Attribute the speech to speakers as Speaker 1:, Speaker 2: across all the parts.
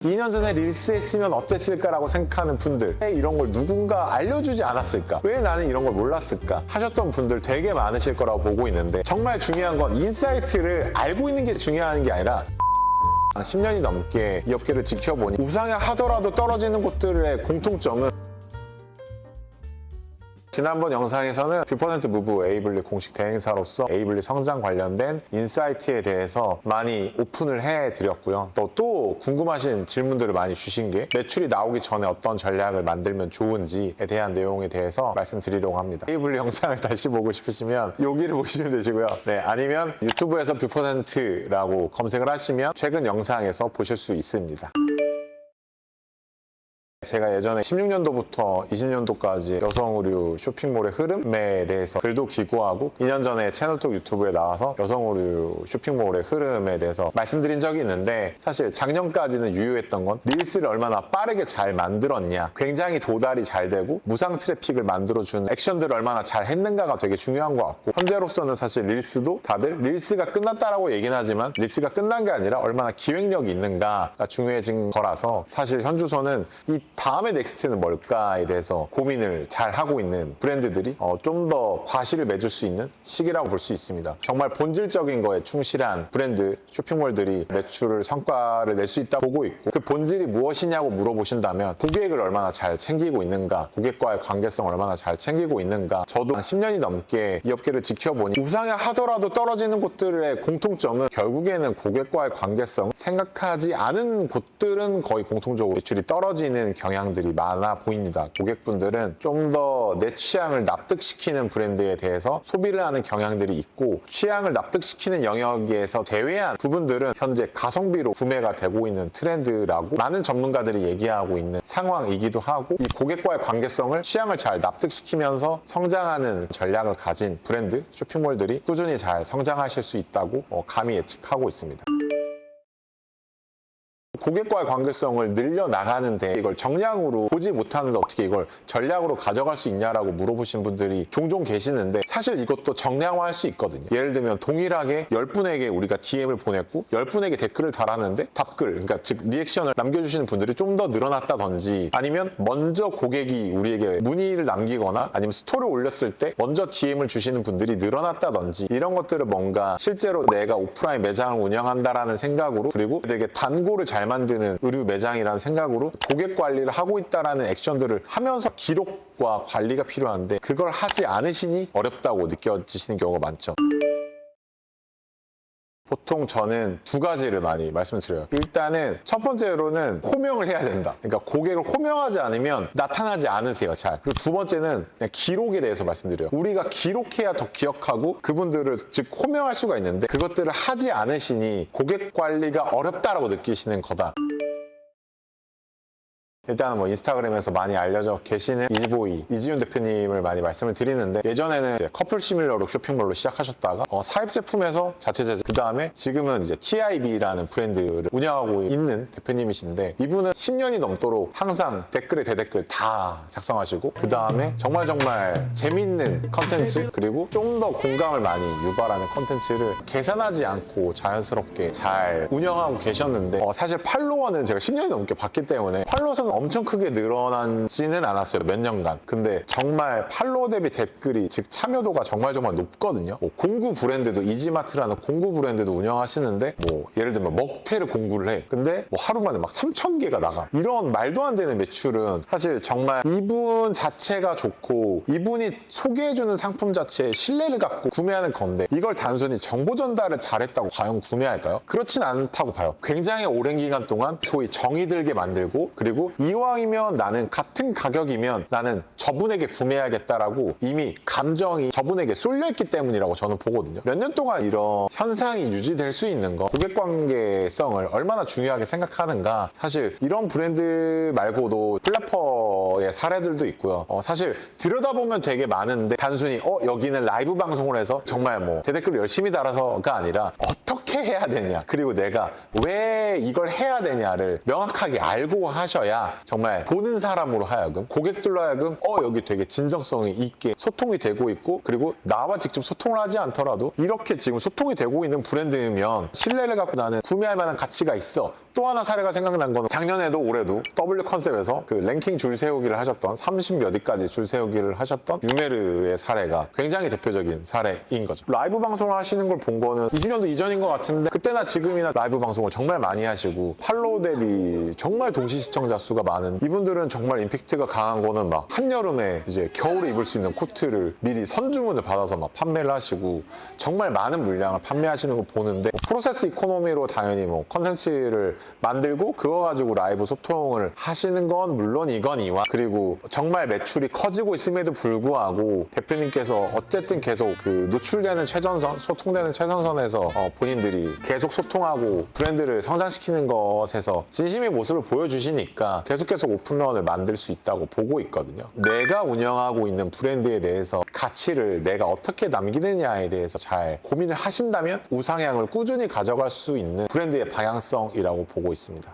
Speaker 1: 2년 전에 릴스 했으면 어땠을까라고 생각하는 분들, 왜 이런 걸 누군가 알려주지 않았을까? 왜 나는 이런 걸 몰랐을까? 하셨던 분들 되게 많으실 거라고 보고 있는데, 정말 중요한 건 인사이트를 알고 있는 게 중요한 게 아니라 10년이 넘게 이 업계를 지켜보니 우상향 하더라도 떨어지는 곳들의 공통점은, 지난번 영상에서는 뷰퍼센트 무브 에이블리 공식 대행사로서 에이블리 성장 관련된 인사이트에 대해서 많이 오픈을 해드렸고요. 또 궁금하신 질문들을 많이 주신 게 매출이 나오기 전에 어떤 전략을 만들면 좋은지에 대한 내용에 대해서 말씀드리려고 합니다. 에이블리 영상을 다시 보고 싶으시면 여기를 보시면 되시고요. 네, 아니면 유튜브에서 뷰퍼센트라고 검색을 하시면 최근 영상에서 보실 수 있습니다. 제가 예전에 16년도부터 20년도까지 여성 의류 쇼핑몰의 흐름에 대해서 글도 기고하고 2년 전에 채널톡 유튜브에 나와서 여성 의류 쇼핑몰의 흐름에 대해서 말씀드린 적이 있는데, 사실 작년까지는 유효했던 건 릴스를 얼마나 빠르게 잘 만들었냐, 굉장히 도달이 잘 되고 무상 트래픽을 만들어주는 액션들을 얼마나 잘 했는가가 되게 중요한 것 같고, 현재로서는 사실 릴스도 다들 릴스가 끝났다라고 얘기는 하지만 릴스가 끝난 게 아니라 얼마나 기획력이 있는가가 중요해진 거라서, 사실 현주소는 이 다음의 넥스트는 뭘까에 대해서 고민을 잘 하고 있는 브랜드들이 좀 더 과실을 맺을 수 있는 시기라고 볼 수 있습니다. 정말 본질적인 거에 충실한 브랜드 쇼핑몰들이 매출을 성과를 낼 수 있다 보고 있고, 그 본질이 무엇이냐고 물어보신다면 고객을 얼마나 잘 챙기고 있는가, 고객과의 관계성 얼마나 잘 챙기고 있는가. 저도 10년이 넘게 이 업계를 지켜보니 우상향 하더라도 떨어지는 곳들의 공통점은 결국에는 고객과의 관계성 생각하지 않은 곳들은 거의 공통적으로 매출이 떨어지는 경향들이 많아 보입니다. 고객분들은 좀 더 내 취향을 납득시키는 브랜드에 대해서 소비를 하는 경향들이 있고, 취향을 납득시키는 영역에서 제외한 부분들은 현재 가성비로 구매가 되고 있는 트렌드라고 많은 전문가들이 얘기하고 있는 상황이기도 하고, 이 고객과의 관계성을 취향을 잘 납득시키면서 성장하는 전략을 가진 브랜드 쇼핑몰들이 꾸준히 잘 성장하실 수 있다고 감히 예측하고 있습니다. 고객과의 관계성을 늘려나가는데 이걸 정량으로 보지 못하는데 어떻게 이걸 전략으로 가져갈 수 있냐라고 물어보신 분들이 종종 계시는데, 사실 이것도 정량화할 수 있거든요. 예를 들면 동일하게 10분에게 우리가 DM을 보냈고 10분에게 댓글을 달았는데 답글, 그러니까 즉 리액션을 남겨주시는 분들이 좀 더 늘어났다든지, 아니면 먼저 고객이 우리에게 문의를 남기거나 아니면 스토리를 올렸을 때 먼저 DM을 주시는 분들이 늘어났다든지, 이런 것들을 뭔가 실제로 내가 오프라인 매장을 운영한다라는 생각으로, 그리고 되게 단골을 잘 만드는 의류 매장이라는 생각으로 고객 관리를 하고 있다라는 액션들을 하면서 기록과 관리가 필요한데, 그걸 하지 않으시니 어렵다고 느껴지시는 경우가 많죠. 보통 저는 두 가지를 많이 말씀을 드려요. 일단은 첫 번째로는 호명을 해야 된다. 그러니까 고객을 호명하지 않으면 나타나지 않으세요, 잘. 그리고 두 번째는 그냥 기록에 대해서 말씀드려요. 우리가 기록해야 더 기억하고 그분들을 즉 호명할 수가 있는데, 그것들을 하지 않으시니 고객 관리가 어렵다라고 느끼시는 거다. 일단은 뭐 인스타그램에서 많이 알려져 계시는 이지보이 이지훈 대표님을 많이 말씀을 드리는데, 예전에는 이제 커플 시밀러룩 쇼핑몰로 시작하셨다가 사입 제품에서 자체 제작, 그 다음에 지금은 이제 TIB라는 브랜드를 운영하고 있는 대표님이신데, 이분은 10년이 넘도록 항상 댓글에 대댓글 다 작성하시고, 그 다음에 정말 재밌는 컨텐츠, 그리고 좀 더 공감을 많이 유발하는 컨텐츠를 계산하지 않고 자연스럽게 잘 운영하고 계셨는데, 사실 팔로워는 제가 10년이 넘게 봤기 때문에 팔로워 수는 엄청 크게 늘어나지는 않았어요, 몇 년간. 근데 정말 팔로워 대비 댓글이, 즉 참여도가 정말 높거든요. 뭐 공구 브랜드도, 이지마트라는 공구 브랜드도 운영하시는데, 뭐 예를 들면 먹태를 공구를 해. 근데 뭐 하루 만에 막 3,000개가 나가. 이런 말도 안 되는 매출은 사실 정말 이분 자체가 좋고 이분이 소개해주는 상품 자체에 신뢰를 갖고 구매하는 건데, 이걸 단순히 정보 전달을 잘했다고 과연 구매할까요? 그렇진 않다고 봐요. 굉장히 오랜 기간 동안 소위 정이 들게 만들고, 그리고 이왕이면 나는 같은 가격이면 나는 저분에게 구매하겠다라고 이미 감정이 저분에게 쏠려있기 때문이라고 저는 보거든요. 몇 년 동안 이런 현상이 유지될 수 있는 거, 고객 관계성을 얼마나 중요하게 생각하는가. 사실 이런 브랜드 말고도 플래퍼의 사례들도 있고요. 사실 들여다보면 되게 많은데, 단순히 여기는 라이브 방송을 해서 정말 뭐 대댓글을 열심히 달아서가 아니라 어떻게 해야 되냐, 그리고 내가 왜 이걸 해야 되냐를 명확하게 알고 하셔야 정말 보는 사람으로 하여금, 고객들로 하여금 여기 되게 진정성이 있게 소통이 되고 있고, 그리고 나와 직접 소통을 하지 않더라도 이렇게 지금 소통이 되고 있는 브랜드면 신뢰를 갖고 나는 구매할 만한 가치가 있어, 또 하나 사례가 생각난 거는 작년에도 올해도 W 컨셉에서 그 랭킹 줄 세우기를 하셨던 30몇 위까지 줄 세우기를 하셨던 유메르의 사례가 굉장히 대표적인 사례인 거죠. 라이브 방송을 하시는 걸 본 거는 20년도 이전인 것 같은데 그때나 지금이나 라이브 방송을 정말 많이 하시고 팔로우 대비 정말 동시 시청자 수가 많은 이분들은 정말 임팩트가 강한 거는 막 한여름에 이제 겨울에 입을 수 있는 코트를 미리 선주문을 받아서 막 판매를 하시고 정말 많은 물량을 판매하시는 걸 보는데 프로세스 이코노미로 당연히 뭐 컨텐츠를 만들고 그거 가지고 라이브 소통을 하시는 건 물론이거니와 그리고 정말 매출이 커지고 있음에도 불구하고 대표님께서 어쨌든 계속 그 노출되는 최전선, 소통되는 최전선에서 본인들이 계속 소통하고 브랜드를 성장시키는 것에서 진심의 모습을 보여주시니까 계속 오픈런을 만들 수 있다고 보고 있거든요. 내가 운영하고 있는 브랜드에 대해서 가치를 내가 어떻게 남기느냐에 대해서 잘 고민을 하신다면 우상향을 꾸준히 가져갈 수 있는 브랜드의 방향성이라고 보고 있습니다.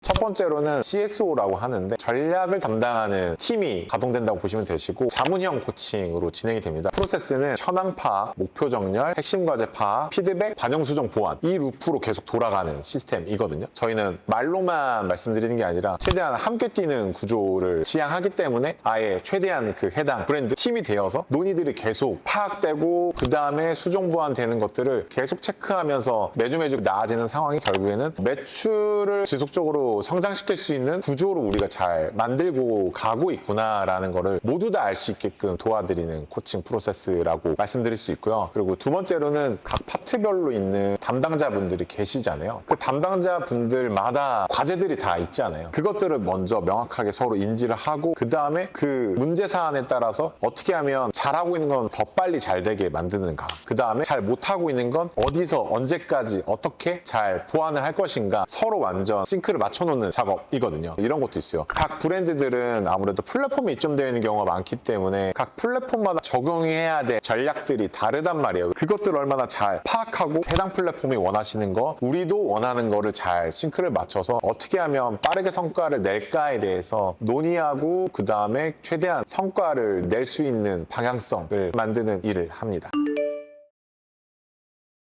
Speaker 1: 첫 번째로는 CSO라고 하는데 전략을 담당하는 팀이 가동된다고 보시면 되시고 자문형 코칭으로 진행이 됩니다. 프로세스는 현황 파악, 목표 정렬, 핵심 과제 파악, 피드백, 반영 수정 보완 이 루프로 계속 돌아가는 시스템이거든요. 저희는 말로만 말씀드리는 게 아니라 최대한 함께 뛰는 구조를 지향하기 때문에 아예 최대한 그 해당 브랜드 팀이 되어서 논의들이 계속 파악되고 그 다음에 수정 보완되는 것들을 계속 체크하면서 매주 나아지는 상황이 결국에는 매출을 지속적으로 성장시킬 수 있는 구조로 우리가 잘 만들고 가고 있구나라는 거를 모두 다 알 수 있게끔 도와드리는 코칭 프로세스라고 말씀드릴 수 있고요. 그리고 두 번째로는 각 파트별로 있는 담당자분들이 계시잖아요. 그 담당자분들마다 과제들이 다 있잖아요. 그것들을 먼저 명확하게 서로 인지를 하고 그 다음에 그 문제 사안에 따라서 어떻게 하면 잘하고 있는 건 더 빨리 잘 되게 만드는가, 그 다음에 잘 못하고 있는 건 어디서 언제까지 어떻게 잘 보완을 할 것인가 서로 완전 싱크를 맞춰놓는 작업이거든요. 이런 것도 있어요. 각 브랜드들은 아무래도 플랫폼이 입점되어 있는 경우가 많기 때문에 각 플랫폼마다 적용해야 될 전략들이 다르단 말이에요. 그것들을 얼마나 잘 파악하고 해당 플랫폼이 원하시는 거, 우리도 원하는 거를 잘 싱크를 맞춰서 어떻게 하면 빠르게 성과를 낼까에 대해서 논의하고 그 다음에 최대한 성과를 낼 수 있는 방향성을 만드는 일을 합니다.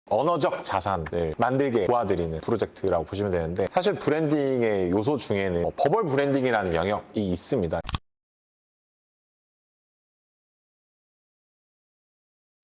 Speaker 1: 언어적 자산을 만들게 도와드리는 프로젝트라고 보시면 되는데 사실 브랜딩의 요소 중에는 버벌 브랜딩이라는 영역이 있습니다.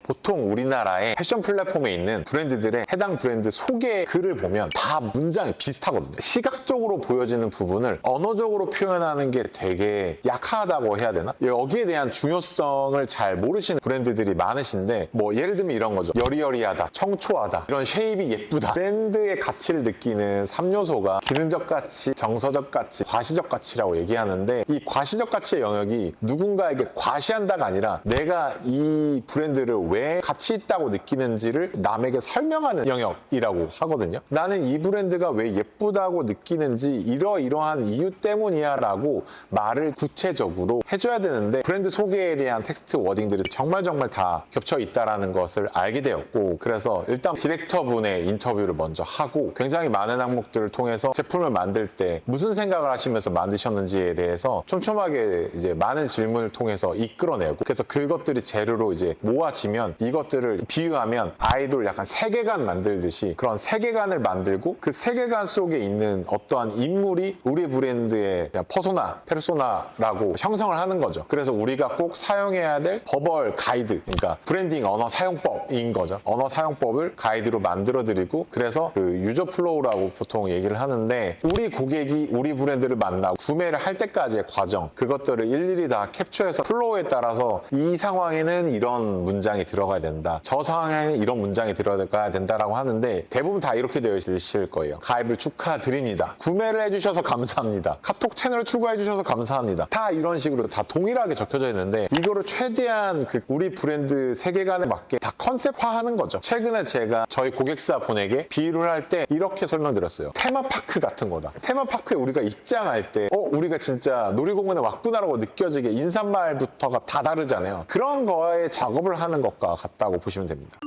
Speaker 1: 보통 우리나라의 패션 플랫폼에 있는 브랜드들의 해당 브랜드 소개 글을 보면 다 문장이 비슷하거든요. 시각적으로 보여지는 부분을 언어적으로 표현하는 게 되게 약하다고 해야 되나? 여기에 대한 중요성을 잘 모르시는 브랜드들이 많으신데 뭐 예를 들면 이런 거죠. 여리여리하다, 청초하다, 이런 쉐입이 예쁘다. 브랜드의 가치를 느끼는 3요소가 기능적 가치, 정서적 가치, 과시적 가치라고 얘기하는데 이 과시적 가치의 영역이 누군가에게 과시한다가 아니라 내가 이 브랜드를 왜 가치 있다고 느끼는지를 남에게 설명하는 영역이라고 하거든요. 나는 이 브랜드가 왜 예쁘다고 느끼는지 이러이러한 이유 때문이야 라고 말을 구체적으로 해줘야 되는데 브랜드 소개에 대한 텍스트 워딩들이 정말 다 겹쳐 있다는 것을 알게 되었고 그래서 일단 디렉터분의 인터뷰를 먼저 하고 굉장히 많은 항목들을 통해서 제품을 만들 때 무슨 생각을 하시면서 만드셨는지에 대해서 촘촘하게 이제 많은 질문을 통해서 이끌어내고 그래서 그것들이 재료로 이제 모아지면 이것들을 비유하면 아이돌 약간 세계관 만들듯이 그런 세계관을 만들고 그 세계관 속에 있는 어떠한 인물이 우리 브랜드의 퍼소나, 페르소나라고 형성을 하는 거죠. 그래서 우리가 꼭 사용해야 될 버벌 가이드, 그러니까 브랜딩 언어 사용법인 거죠. 언어 사용법을 가이드로 만들어드리고 그래서 그 유저 플로우라고 보통 얘기를 하는데 우리 고객이 우리 브랜드를 만나고 구매를 할 때까지의 과정 그것들을 일일이 다 캡처해서 플로우에 따라서 이 상황에는 이런 문장이 들어가야 된다. 저 상황에는 이런 문장이 들어가야 된다라고 하는데 대부분 다 이렇게 되어 있으실 거예요. 가입을 축하드립니다. 구매를 해주셔서 감사합니다. 카톡 채널 추가해주셔서 감사합니다. 다 이런 식으로 다 동일하게 적혀져 있는데 이거를 최대한 그 우리 브랜드 세계관에 맞게 다 컨셉화하는 거죠. 최근에 제가 저희 고객사 분에게 비유를 할 때 이렇게 설명드렸어요. 테마파크 같은 거다. 테마파크에 우리가 입장할 때 우리가 진짜 놀이공원에 왔구나라고 느껴지게 인사말부터가 다 다르잖아요. 그런 거에 작업을 하는 것과 같다고 보시면 됩니다.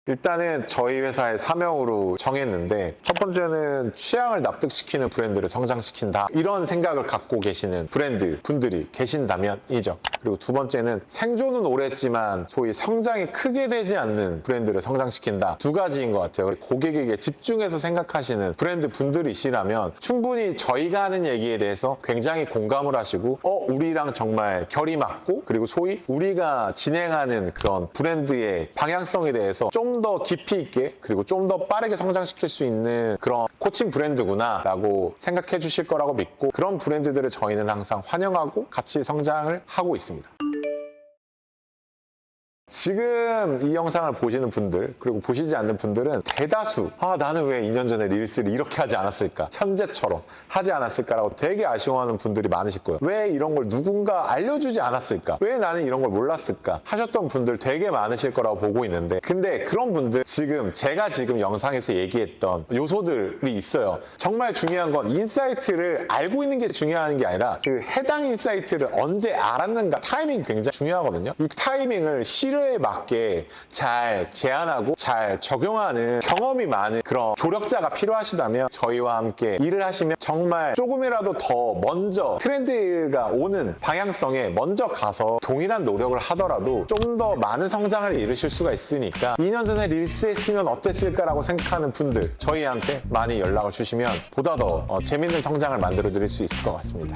Speaker 1: 일단은 저희 회사의 사명으로 정했는데 첫 번째는 취향을 납득시키는 브랜드를 성장시킨다 이런 생각을 갖고 계시는 브랜드 분들이 계신다면이죠. 그리고 두 번째는 생존은 오래했지만 소위 성장이 크게 되지 않는 브랜드를 성장시킨다. 두 가지인 것 같아요. 고객에게 집중해서 생각하시는 브랜드 분들이시라면 충분히 저희가 하는 얘기에 대해서 굉장히 공감을 하시고 우리랑 정말 결이 맞고 그리고 소위 우리가 진행하는 그런 브랜드의 방향성에 대해서 좀 더 깊이 있게 그리고 좀 더 빠르게 성장시킬 수 있는 그런 코칭 브랜드구나 라고 생각해 주실 거라고 믿고 그런 브랜드들을 저희는 항상 환영하고 같이 성장을 하고 있습니다. 지금 이 영상을 보시는 분들 그리고 보시지 않는 분들은 대다수 나는 왜 2년 전에 릴스를 이렇게 하지 않았을까 현재처럼 하지 않았을까라고 되게 아쉬워하는 분들이 많으실 거예요. 왜 이런 걸 누군가 알려주지 않았을까, 왜 나는 이런 걸 몰랐을까 하셨던 분들 되게 많으실 거라고 보고 있는데 근데 그런 분들 제가 지금 영상에서 얘기했던 요소들이 있어요. 정말 중요한 건 인사이트를 알고 있는 게 중요한 게 아니라 그 해당 인사이트를 언제 알았는가 타이밍이 굉장히 중요하거든요. 이 타이밍을 필요에 맞게 잘 제안하고 잘 적용하는 경험이 많은 그런 조력자가 필요하시다면 저희와 함께 일을 하시면 정말 조금이라도 더 먼저 트렌드가 오는 방향성에 먼저 가서 동일한 노력을 하더라도 좀 더 많은 성장을 이루실 수가 있으니까 2년 전에 릴스 했으면 어땠을까라고 생각하는 분들 저희한테 많이 연락을 주시면 보다 더 재밌는 성장을 만들어 드릴 수 있을 것 같습니다.